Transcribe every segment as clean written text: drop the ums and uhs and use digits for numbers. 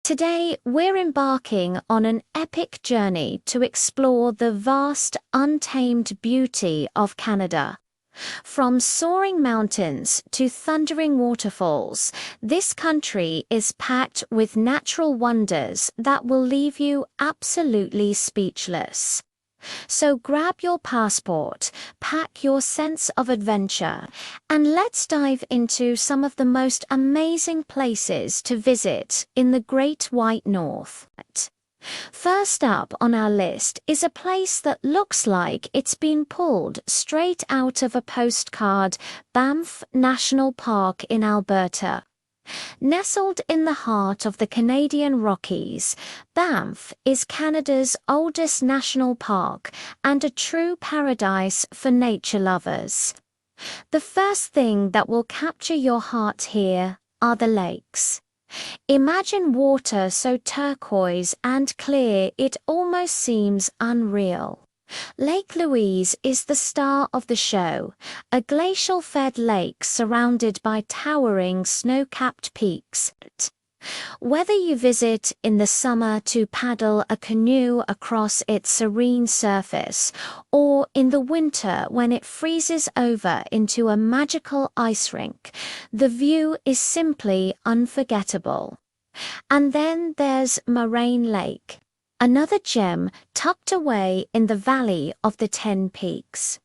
Today, we're embarking on an epic journey to explore the vast, untamed beauty of Canada. From soaring mountains to thundering waterfalls, this country is packed with natural wonders that will leave you absolutely speechless. So grab your passport, pack your sense of adventure, and let's dive into some of the most amazing places to visit in the Great White North. First up on our list is a place that looks like it's been pulled straight out of a postcard: Banff National Park in Alberta. Nestled in the heart of the Canadian Rockies, Banff is Canada's oldest national park and a true paradise for nature lovers. The first thing that will capture your heart here are the lakes. Imagine water so turquoise and clear it almost seems unreal. Lake Louise is the star of the show, a glacial-fed lake surrounded by towering snow-capped peaks. Whether you visit in the summer to paddle a canoe across its serene surface, or in the winter when it freezes over into a magical ice rink, the view is simply unforgettable. And then there's Moraine Lake, another gem tucked away in the Valley of the Ten Peaks.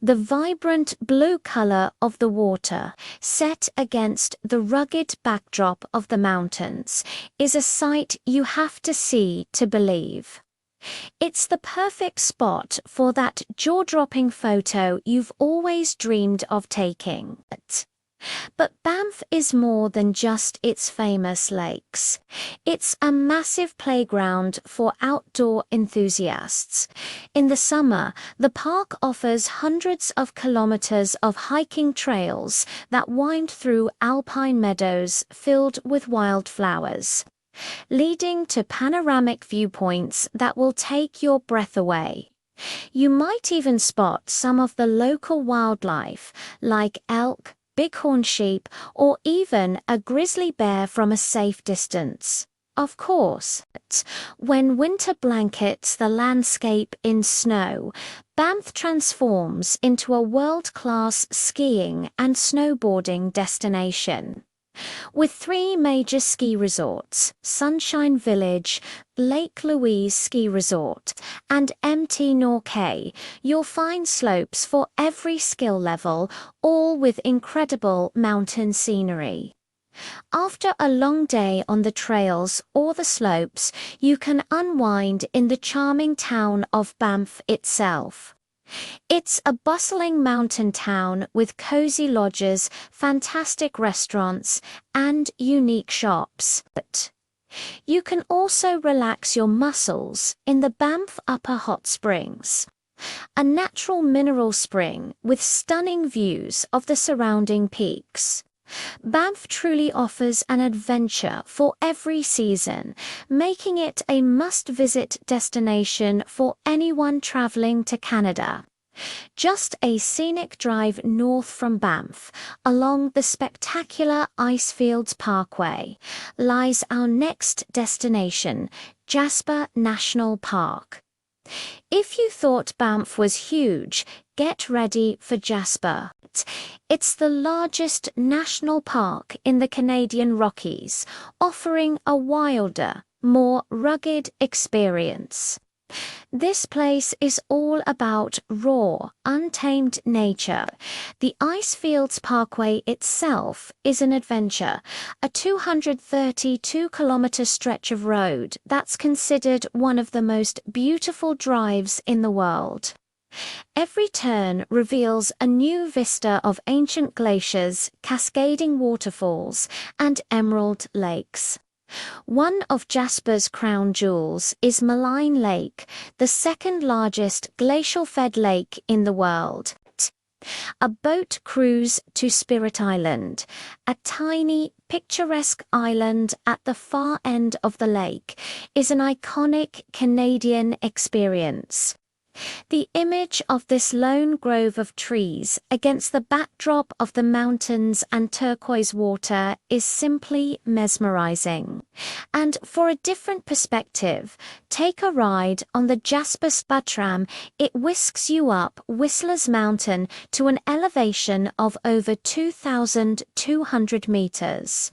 The vibrant blue color of the water, set against the rugged backdrop of the mountains, is a sight you have to see to believe. It's the perfect spot for that jaw-dropping photo you've always dreamed of taking. But Banff is more than just its famous lakes. It's a massive playground for outdoor enthusiasts. In the summer, the park offers hundreds of kilometers of hiking trails that wind through alpine meadows filled with wildflowers, leading to panoramic viewpoints that will take your breath away. You might even spot some of the local wildlife, like elk, bighorn sheep, or even a grizzly bear from a safe distance. Of course, when winter blankets the landscape in snow, Banff transforms into a world-class skiing and snowboarding destination. With three major ski resorts, Sunshine Village, Lake Louise Ski Resort, and MT Norquay, you'll find slopes for every skill level, all with incredible mountain scenery. After a long day on the trails or the slopes, you can unwind in the charming town of Banff itself. It's a bustling mountain town with cozy lodges, fantastic restaurants, and unique shops. But you can also relax your muscles in the Banff Upper Hot Springs, a natural mineral spring with stunning views of the surrounding peaks. Banff truly offers an adventure for every season, making it a must-visit destination for anyone traveling to Canada. Just a scenic drive north from Banff, along the spectacular Icefields Parkway, lies our next destination, Jasper National Park. If you thought Banff was huge, get ready for Jasper. It's the largest national park in the Canadian Rockies, offering a wilder, more rugged experience. This place is all about raw, untamed nature. The Icefields Parkway itself is an adventure, a 232-kilometer stretch of road that's considered one of the most beautiful drives in the world. Every turn reveals a new vista of ancient glaciers, cascading waterfalls, and emerald lakes. One of Jasper's crown jewels is Moraine Lake, the second largest glacial-fed lake in the world. A boat cruise to Spirit Island, a tiny, picturesque island at the far end of the lake, is an iconic Canadian experience. The image of this lone grove of trees against the backdrop of the mountains and turquoise water is simply mesmerizing. And for a different perspective, take a ride on the Jasper Spud Tram. It whisks you up Whistler's Mountain to an elevation of over 2,200 meters.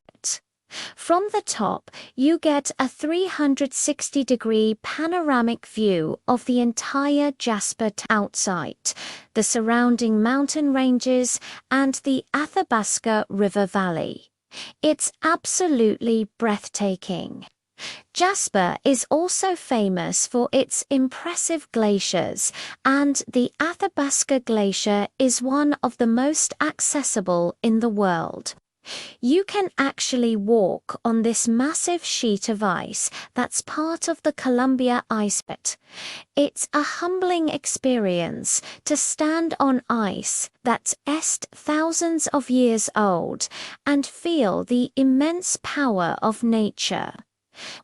From the top, you get a 360-degree panoramic view of the entire Jasper outside, the surrounding mountain ranges, and the Athabasca River Valley. It's absolutely breathtaking. Jasper is also famous for its impressive glaciers, and the Athabasca Glacier is one of the most accessible in the world. You can actually walk on this massive sheet of ice that's part of the Columbia Ice Belt. It's a humbling experience to stand on ice that's thousands of years old and feel the immense power of nature.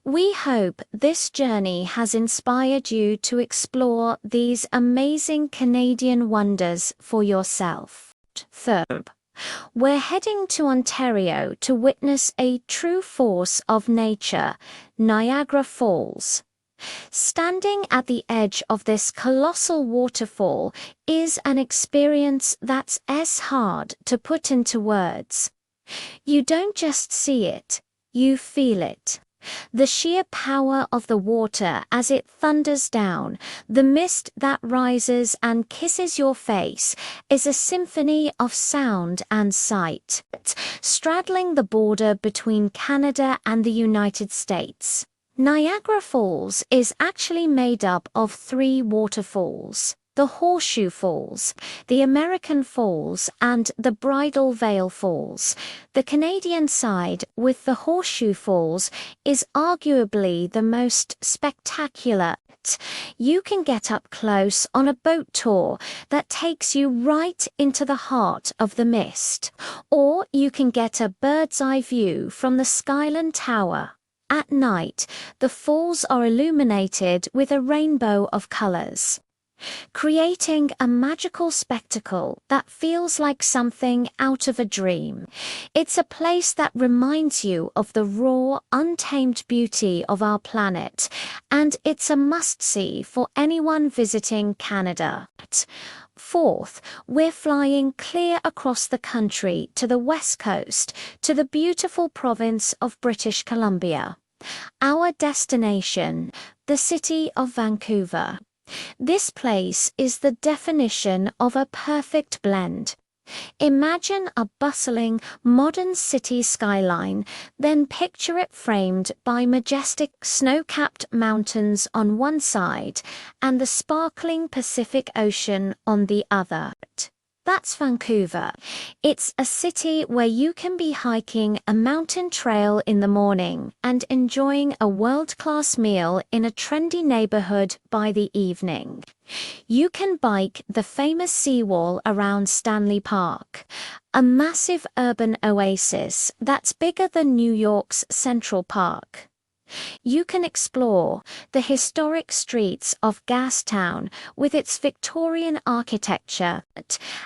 We hope this journey has inspired you to explore these amazing Canadian wonders for yourself. Third, we're heading to Ontario to witness a true force of nature, Niagara Falls. Standing at the edge of this colossal waterfall is an experience that's hard to put into words. You don't just see it, you feel it. The sheer power of the water as it thunders down, the mist that rises and kisses your face, is a symphony of sound and sight, straddling the border between Canada and the United States. Niagara Falls is actually made up of 3 waterfalls: the Horseshoe Falls, the American Falls, and the Bridal Veil Falls. The Canadian side, with the Horseshoe Falls, is arguably the most spectacular. You can get up close on a boat tour that takes you right into the heart of the mist, or you can get a bird's-eye view from the Skyland Tower. At night, the falls are illuminated with a rainbow of colors, creating a magical spectacle that feels like something out of a dream. It's a place that reminds you of the raw, untamed beauty of our planet, and it's a must-see for anyone visiting Canada. Fourth, we're flying clear across the country to the west coast, to the beautiful province of British Columbia. Our destination, the city of Vancouver. This place is the definition of a perfect blend. Imagine a bustling, modern city skyline, then picture it framed by majestic snow-capped mountains on one side and the sparkling Pacific Ocean on the other. That's Vancouver. It's a city where you can be hiking a mountain trail in the morning and enjoying a world-class meal in a trendy neighborhood by the evening. You can bike the famous seawall around Stanley Park, a massive urban oasis that's bigger than New York's Central Park. You can explore the historic streets of Gastown with its Victorian architecture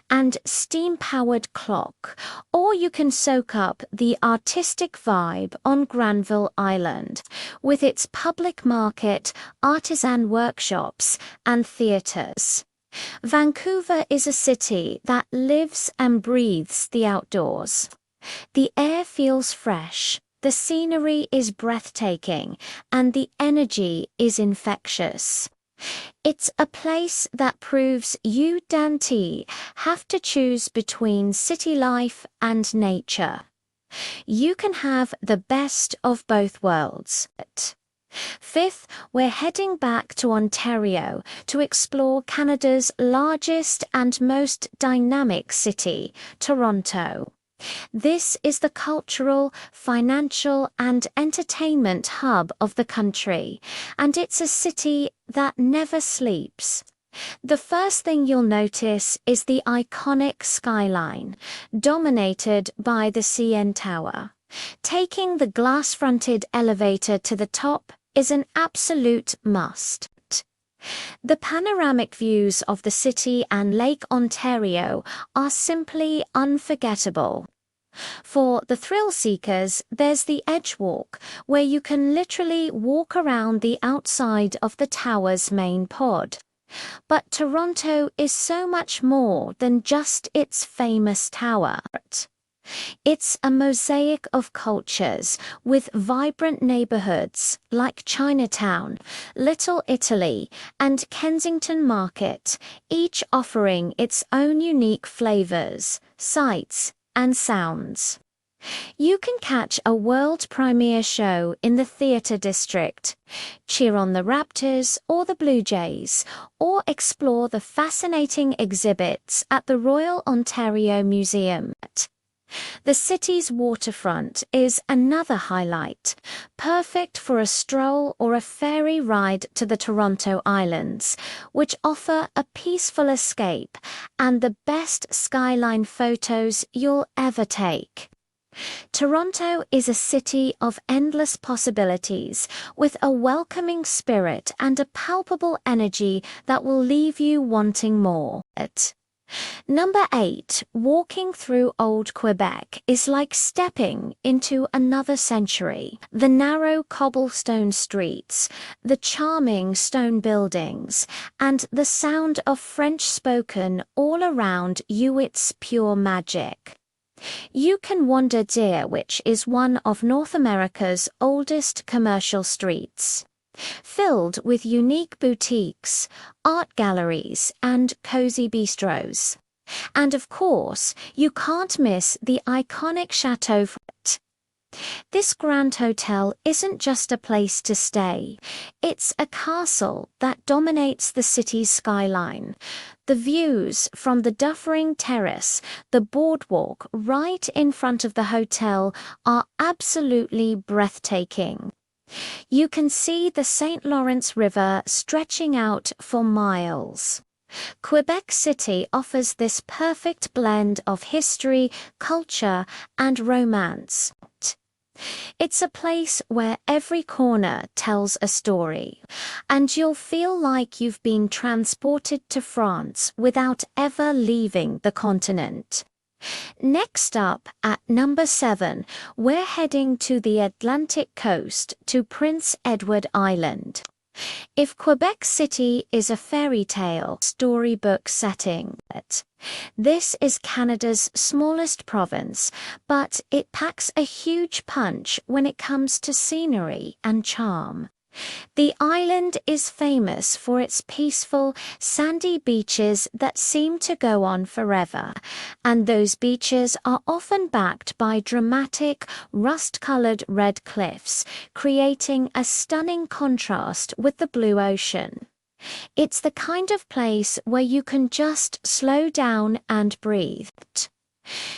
and steam-powered clock, or you can soak up the artistic vibe on Granville Island with its public market, artisan workshops, and theatres. Vancouver is a city that lives and breathes the outdoors. The air feels fresh, the scenery is breathtaking, and the energy is infectious. It's a place that proves you, Dante, have to choose between city life and nature. You can have the best of both worlds. Fifth, we're heading back to Ontario to explore Canada's largest and most dynamic city, Toronto. This is the cultural, financial, and entertainment hub of the country, and it's a city that never sleeps. The first thing you'll notice is the iconic skyline, dominated by the CN Tower. Taking the glass-fronted elevator to the top is an absolute must. The panoramic views of the city and Lake Ontario are simply unforgettable. For the thrill seekers, there's the Edge Walk, where you can literally walk around the outside of the tower's main pod. But Toronto is so much more than just its famous tower. It's a mosaic of cultures with vibrant neighborhoods like Chinatown, Little Italy, and Kensington Market, each offering its own unique flavors, sights, and sounds. You can catch a world premiere show in the theatre district, cheer on the Raptors or the Blue Jays, or explore the fascinating exhibits at the Royal Ontario Museum. The city's waterfront is another highlight, perfect for a stroll or a ferry ride to the Toronto Islands, which offer a peaceful escape and the best skyline photos you'll ever take. Toronto is a city of endless possibilities, with a welcoming spirit and a palpable energy that will leave you wanting more. Number 8, walking through Old Quebec is like stepping into another century. The narrow cobblestone streets, the charming stone buildings, and the sound of French spoken all around you, it's pure magic. You can wander there, which is one of North America's oldest commercial streets, filled with unique boutiques, art galleries, and cozy bistros. And of course, you can't miss the iconic Chateau Fort. This grand hotel isn't just a place to stay, it's a castle that dominates the city's skyline. The views from the Dufferin Terrace, the boardwalk right in front of the hotel, are absolutely breathtaking. You can see the St. Lawrence River stretching out for miles. Quebec City offers this perfect blend of history, culture, and romance. It's a place where every corner tells a story, and you'll feel like you've been transported to France without ever leaving the continent. Next up, at number 7, we're heading to the Atlantic coast to Prince Edward Island. If Quebec City is a fairy tale storybook setting, this is Canada's smallest province, but it packs a huge punch when it comes to scenery and charm. The island is famous for its peaceful, sandy beaches that seem to go on forever, and those beaches are often backed by dramatic, rust-colored red cliffs, creating a stunning contrast with the blue ocean. It's the kind of place where you can just slow down and breathe.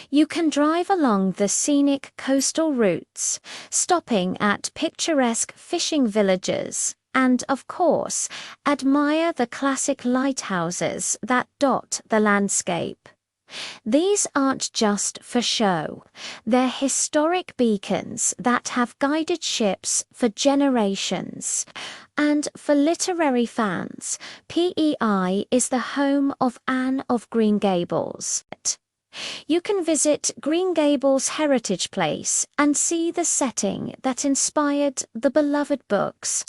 You can drive along the scenic coastal routes, stopping at picturesque fishing villages, and, of course, admire the classic lighthouses that dot the landscape. These aren't just for show. They're historic beacons that have guided ships for generations. And for literary fans, PEI is the home of Anne of Green Gables. You can visit Green Gables Heritage Place and see the setting that inspired the beloved books.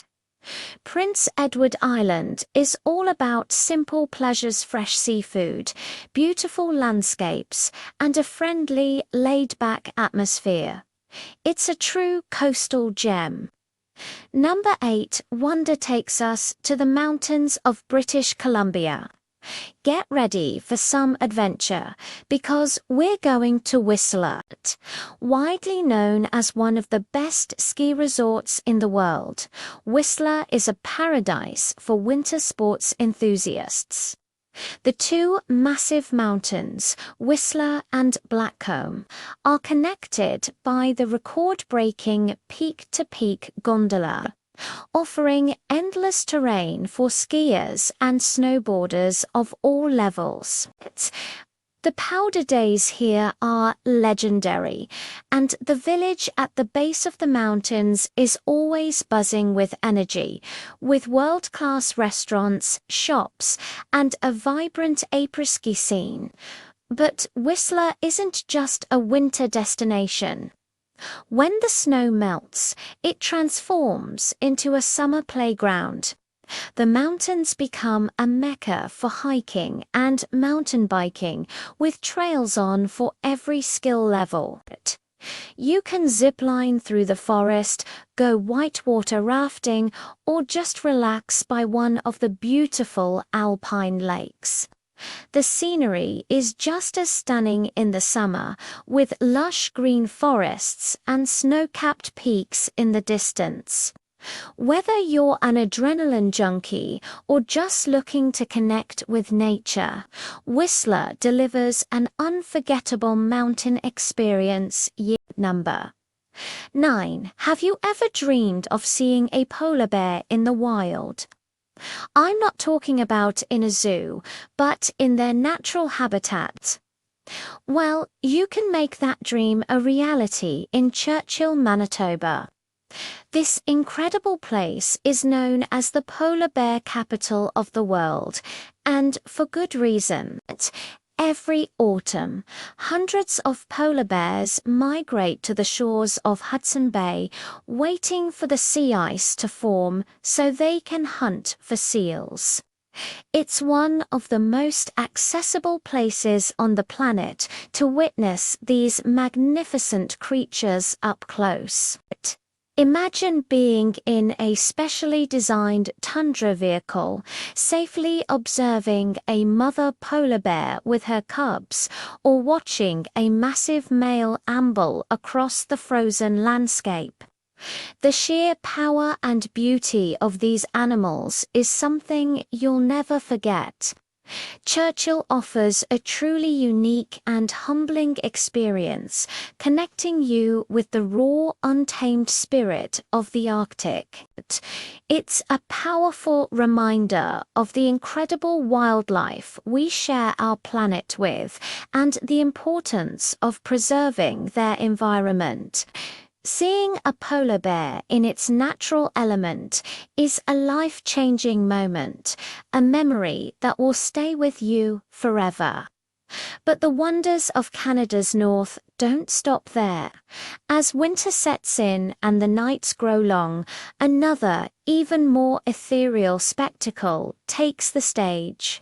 Prince Edward Island is all about simple pleasures, fresh seafood, beautiful landscapes, and a friendly, laid-back atmosphere. It's a true coastal gem. Number 8, wonder takes us to the mountains of British Columbia. Get ready for some adventure, because we're going to Whistler, widely known as one of the best ski resorts in the world. Whistler is a paradise for winter sports enthusiasts. The two massive mountains, Whistler and Blackcomb, are connected by the record-breaking peak-to-peak gondola, offering endless terrain for skiers and snowboarders of all levels. The powder days here are legendary, and the village at the base of the mountains is always buzzing with energy, with world-class restaurants, shops, and a vibrant après-ski scene. But Whistler isn't just a winter destination. When the snow melts, it transforms into a summer playground. The mountains become a mecca for hiking and mountain biking, with trails on for every skill level. You can zip-line through the forest, go whitewater rafting, or just relax by one of the beautiful alpine lakes. The scenery is just as stunning in the summer, with lush green forests and snow-capped peaks in the distance. Whether you're an adrenaline junkie or just looking to connect with nature, Whistler delivers an unforgettable mountain experience. Number 9. Have you ever dreamed of seeing a polar bear in the wild? I'm not talking about in a zoo, but in their natural habitat. Well, you can make that dream a reality in Churchill, Manitoba. This incredible place is known as the polar bear capital of the world, and for good reason. Every autumn, hundreds of polar bears migrate to the shores of Hudson Bay, waiting for the sea ice to form so they can hunt for seals. It's one of the most accessible places on the planet to witness these magnificent creatures up close. Imagine being in a specially designed tundra vehicle, safely observing a mother polar bear with her cubs, or watching a massive male amble across the frozen landscape. The sheer power and beauty of these animals is something you'll never forget. Churchill offers a truly unique and humbling experience, connecting you with the raw, untamed spirit of the Arctic. It's a powerful reminder of the incredible wildlife we share our planet with and the importance of preserving their environment. Seeing a polar bear in its natural element is a life-changing moment, a memory that will stay with you forever. But the wonders of Canada's north don't stop there. As winter sets in and the nights grow long, another, even more ethereal spectacle takes the stage.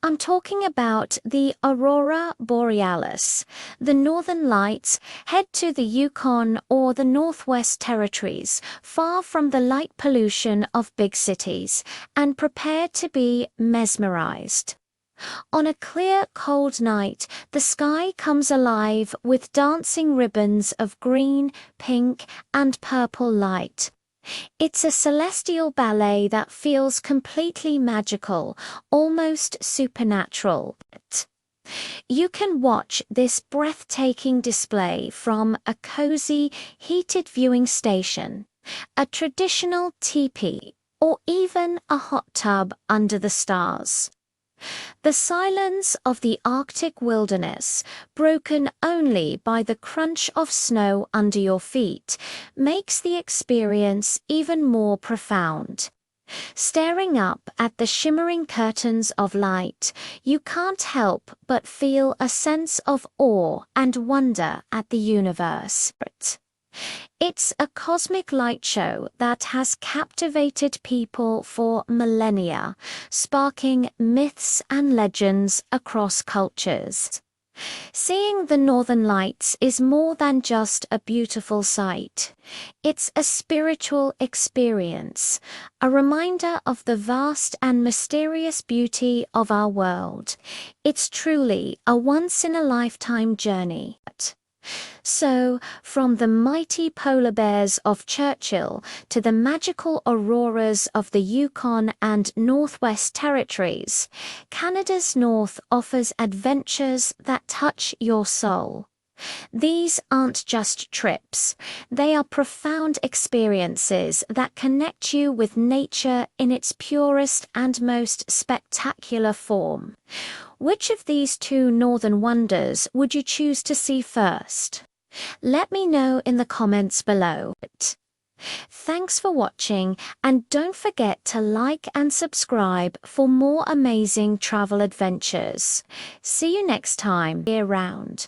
I'm talking about the Aurora Borealis. The Northern Lights. Head to the Yukon or the Northwest Territories, far from the light pollution of big cities, and prepare to be mesmerized. On a clear, cold night, the sky comes alive with dancing ribbons of green, pink, and purple light. It's a celestial ballet that feels completely magical, almost supernatural. You can watch this breathtaking display from a cozy, heated viewing station, a traditional teepee, or even a hot tub under the stars. The silence of the Arctic wilderness, broken only by the crunch of snow under your feet, makes the experience even more profound. Staring up at the shimmering curtains of light, you can't help but feel a sense of awe and wonder at the universe. It's a cosmic light show that has captivated people for millennia, sparking myths and legends across cultures. Seeing the Northern Lights is more than just a beautiful sight. It's a spiritual experience, a reminder of the vast and mysterious beauty of our world. It's truly a once-in-a-lifetime journey. So, from the mighty polar bears of Churchill to the magical auroras of the Yukon and Northwest Territories, Canada's North offers adventures that touch your soul. These aren't just trips, they are profound experiences that connect you with nature in its purest and most spectacular form. Which of these two northern wonders would you choose to see first? Let me know in the comments below. Thanks for watching, and don't forget to like and subscribe for more amazing travel adventures. See you next time year round.